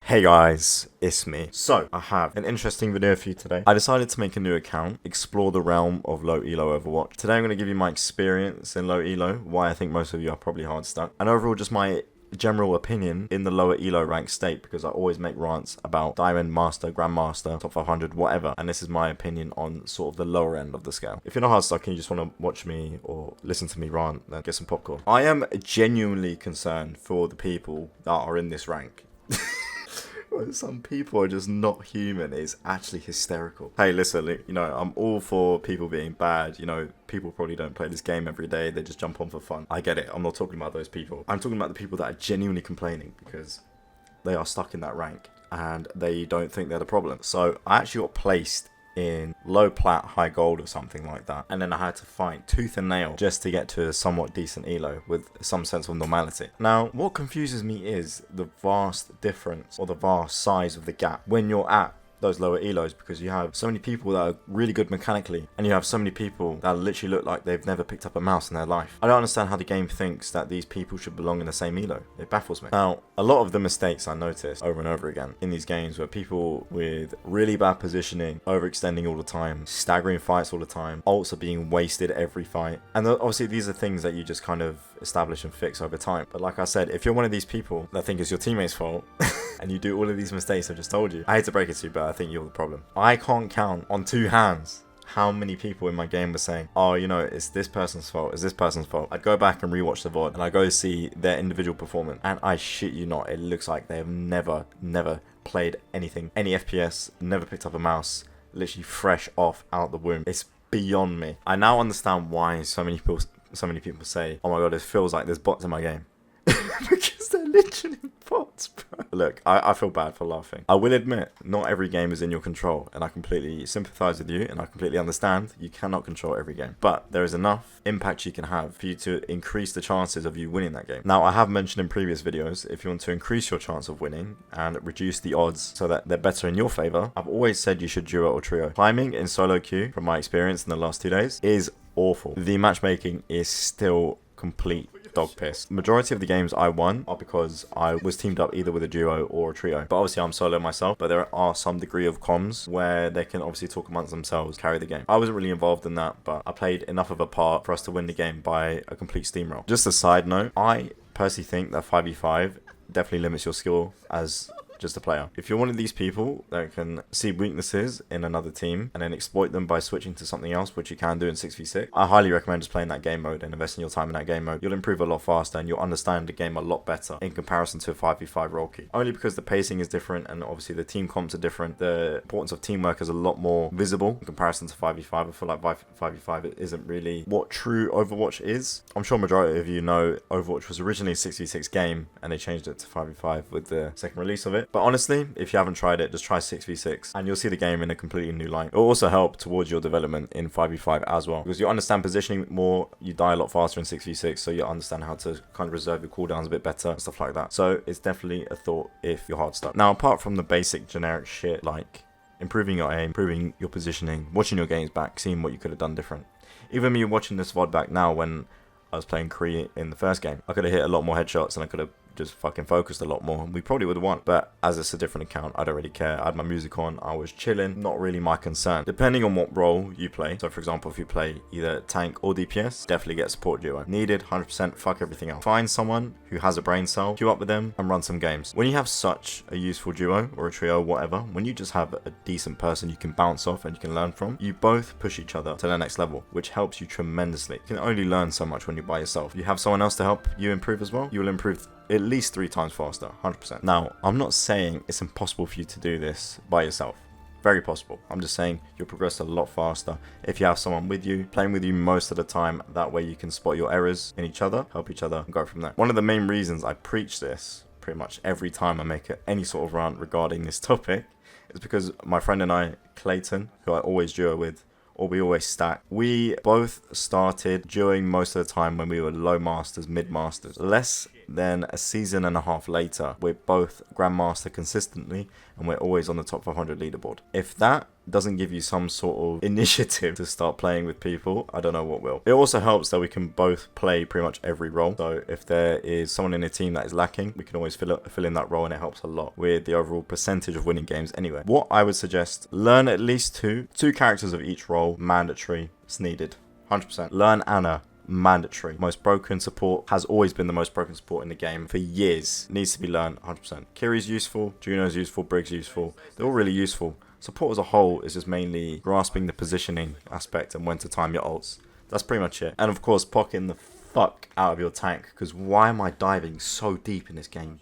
Hey guys, it's me. So, I have an interesting video for you today. I decided to make a new account, explore the realm of low elo Overwatch. Today I'm going to give you my experience in low elo, why I think most of you are probably hard stuck, and overall just my general opinion in the lower elo rank state, because I always make rants about Diamond, Master, Grandmaster, top 500, whatever, and this is my opinion on sort of the lower end of the scale. If you're not hardstuck and you just want to watch me or listen to me rant, then get some popcorn. I am genuinely concerned for the people that are in this rank. Some people are just not human. It's actually hysterical. Hey, listen, I'm all for people being bad. People probably don't play this game every day. They just jump on for fun. I get it. I'm not talking about those people. I'm talking about the people that are genuinely complaining because they are stuck in that rank and they don't think they're the problem. So I actually got placed in low plat, high gold or something like that, and then I had to fight tooth and nail just to get to a somewhat decent elo with some sense of normality. Now, what confuses me is the vast difference or the vast size of the gap when you're at those lower elos, because you have so many people that are really good mechanically and you have so many people that literally look like they've never picked up a mouse in their life. I don't understand how the game thinks that these people should belong in the same elo. It baffles me. Now, a lot of the mistakes I noticed over and over again in these games were people with really bad positioning, overextending all the time, staggering fights all the time, ults are being wasted every fight, and obviously these are things that you just kind of establish and fix over time. But like I said, if you're one of these people that think it's your teammates' fault and you do all of these mistakes I just told you, I hate to break it to you, but I think you're the problem. I can't count on two hands how many people in my game were saying, oh, it's this person's fault, it's this person's fault. I'd go back and rewatch the VOD and I go see their individual performance, and I shit you not, it looks like they have never played anything, any FPS, never picked up a mouse, literally fresh off out the womb. It's beyond me. I now understand why so many people say, oh my god, it feels like there's bots in my game. Because they're literally bots, bro. Look, I feel bad for laughing. I will admit, not every game is in your control, and I completely sympathize with you, and I completely understand you cannot control every game. But there is enough impact you can have for you to increase the chances of you winning that game. Now, I have mentioned in previous videos, if you want to increase your chance of winning and reduce the odds so that they're better in your favor, I've always said you should duo or trio. Climbing in solo queue, from my experience in the last 2 days, is awful. The matchmaking is still complete dog piss. Majority of the games I won are because I was teamed up either with a duo or a trio. But obviously I'm solo myself, but there are some degree of comms where they can obviously talk amongst themselves, carry the game. I wasn't really involved in that, but I played enough of a part for us to win the game by a complete steamroll. Just a side note, I personally think that 5v5 definitely limits your skill as just a player. If you're one of these people that can see weaknesses in another team and then exploit them by switching to something else, which you can do in 6v6, I highly recommend just playing that game mode and investing your time in that game mode. You'll improve a lot faster and you'll understand the game a lot better in comparison to a 5v5 role queue. Only because the pacing is different and obviously the team comps are different. The importance of teamwork is a lot more visible in comparison to 5v5. I feel like 5v5 it isn't really what true Overwatch is. I'm sure majority of you know Overwatch was originally a 6v6 game and they changed it to 5v5 with the second release of it. But honestly, if you haven't tried it, just try 6v6 and you'll see the game in a completely new light. It will also help towards your development in 5v5 as well, because you understand positioning more, you die a lot faster in 6v6, so you understand how to kind of reserve your cooldowns a bit better, stuff like that. So it's definitely a thought if you're hard stuck. Now, apart from the basic generic shit like improving your aim, improving your positioning, watching your games back, seeing what you could have done different. Even me watching this VOD back now when I was playing Kree in the first game, I could have hit a lot more headshots and I could have just fucking focused a lot more. We probably would have won, but as it's a different account, I don't really care. I had my music on, I was chilling, not really my concern. Depending on what role you play, so for example, if you play either tank or DPS, definitely get support duo. Needed, 100%, fuck everything else. Find someone who has a brain cell, queue up with them, and run some games. When you have such a useful duo, or a trio, whatever, when you just have a decent person you can bounce off and you can learn from, you both push each other to the next level, which helps you tremendously. You can only learn so much when you're by yourself. You have someone else to help you improve as well, you will improve at least 3 times faster, 100%. Now, I'm not saying it's impossible for you to do this by yourself. Very possible. I'm just saying you'll progress a lot faster if you have someone with you, playing with you most of the time. That way you can spot your errors in each other, help each other, and go from there. One of the main reasons I preach this pretty much every time I make any sort of rant regarding this topic is because my friend and I, Clayton, who I always duo with, or we always stack, we both started during most of the time when we were low masters, mid masters. Less then a season and a half later, we're both Grandmaster consistently, and we're always on the top 500 leaderboard. If that doesn't give you some sort of initiative to start playing with people, I don't know what will. It also helps that we can both play pretty much every role. So if there is someone in a team that is lacking, we can always fill in that role, and it helps a lot with the overall percentage of winning games anyway. What I would suggest, learn at least two characters of each role, mandatory, it's needed, 100%. Learn Anna. Mandatory. Most broken support, has always been the most broken support in the game for years. Needs to be learned 100%. Kiri's useful, Juno's useful, Briggs useful. They're all really useful. Support as a whole is just mainly grasping the positioning aspect and when to time your ults. That's pretty much it. And of course, pocketing the fuck out of your tank, because why am I diving so deep in this game?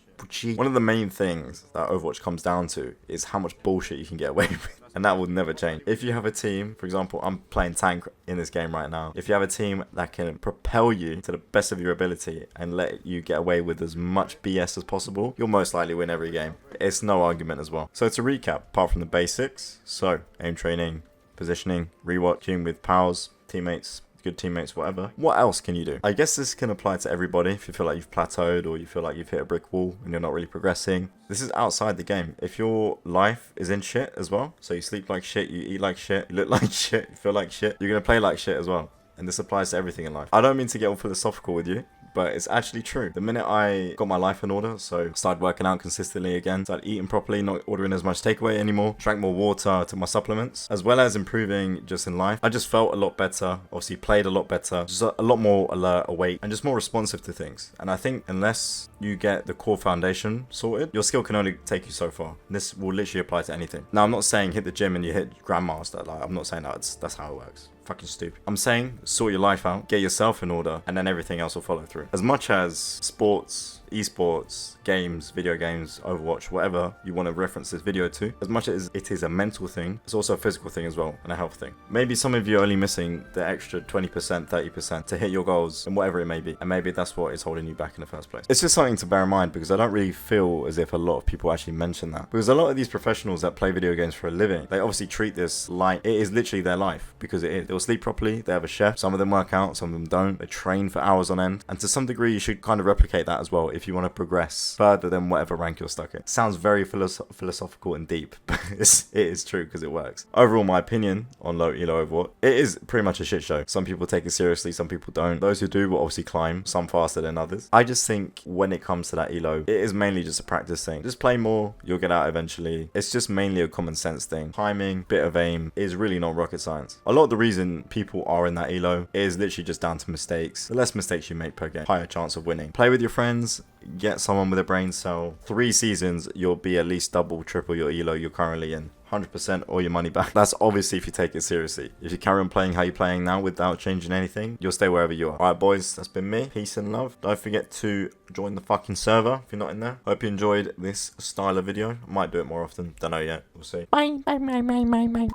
One of the main things that Overwatch comes down to is how much bullshit you can get away with. And that will never change. If you have a team, for example, I'm playing tank in this game right now. If you have a team that can propel you to the best of your ability and let you get away with as much BS as possible, you'll most likely win every game. It's no argument as well. So to recap, apart from the basics, so aim training, positioning, rewatching with pals, teammates, good teammates, whatever. What else can you do? I guess this can apply to everybody. If you feel like you've plateaued or you feel like you've hit a brick wall and you're not really progressing, this is outside the game. If your life is in shit as well, so you sleep like shit, you eat like shit, you look like shit, you feel like shit, you're gonna play like shit as well. And this applies to everything in life. I don't mean to get all philosophical with you, but it's actually true. The minute I got my life in order, so started working out consistently again, started eating properly, not ordering as much takeaway anymore, drank more water, took my supplements, as well as improving just in life, I just felt a lot better, obviously played a lot better, just a lot more alert, awake, and just more responsive to things. And I think unless you get the core foundation sorted, your skill can only take you so far. This will literally apply to anything. Now, I'm not saying hit the gym and you hit Grandmaster. Like, I'm not saying that's how it works. Fucking stupid. I'm saying sort your life out, get yourself in order, and then everything else will follow through. As much as sports, esports, games, video games, Overwatch, whatever you want to reference this video to, as much as it is a mental thing, it's also a physical thing as well, and a health thing. Maybe some of you are only missing the extra 20%, 30% to hit your goals, and whatever it may be, and maybe that's what is holding you back in the first place. It's just something to bear in mind, because I don't really feel as if a lot of people actually mention that. Because a lot of these professionals that play video games for a living, they obviously treat this like it is literally their life, because it is. They'll sleep properly, they have a chef, some of them work out, some of them don't, they train for hours on end, and to some degree you should kind of replicate that as well if you want to progress further than whatever rank you're stuck in. Sounds very philosophical and deep, but it is true because it works. Overall, my opinion on low elo Overwatch, it is pretty much a shit show. Some people take it seriously, some people don't. Those who do will obviously climb, some faster than others. I just think when it comes to that elo, it is mainly just a practice thing. Just play more, you'll get out eventually. It's just mainly a common sense thing. Timing, bit of aim is really not rocket science. A lot of the reason people are in that elo is literally just down to mistakes. The less mistakes you make per game, higher chance of winning. Play with your friends, get someone with a brain cell. 3 seasons, you'll be at least double, triple your elo you're currently in. 100% all your money back. That's obviously if you take it seriously. If you carry on playing how you're playing now without changing anything, you'll stay wherever you are. Alright boys, that's been me. Peace and love. Don't forget to join the fucking server if you're not in there. Hope you enjoyed this style of video. I might do it more often. Don't know yet. We'll see. Bye.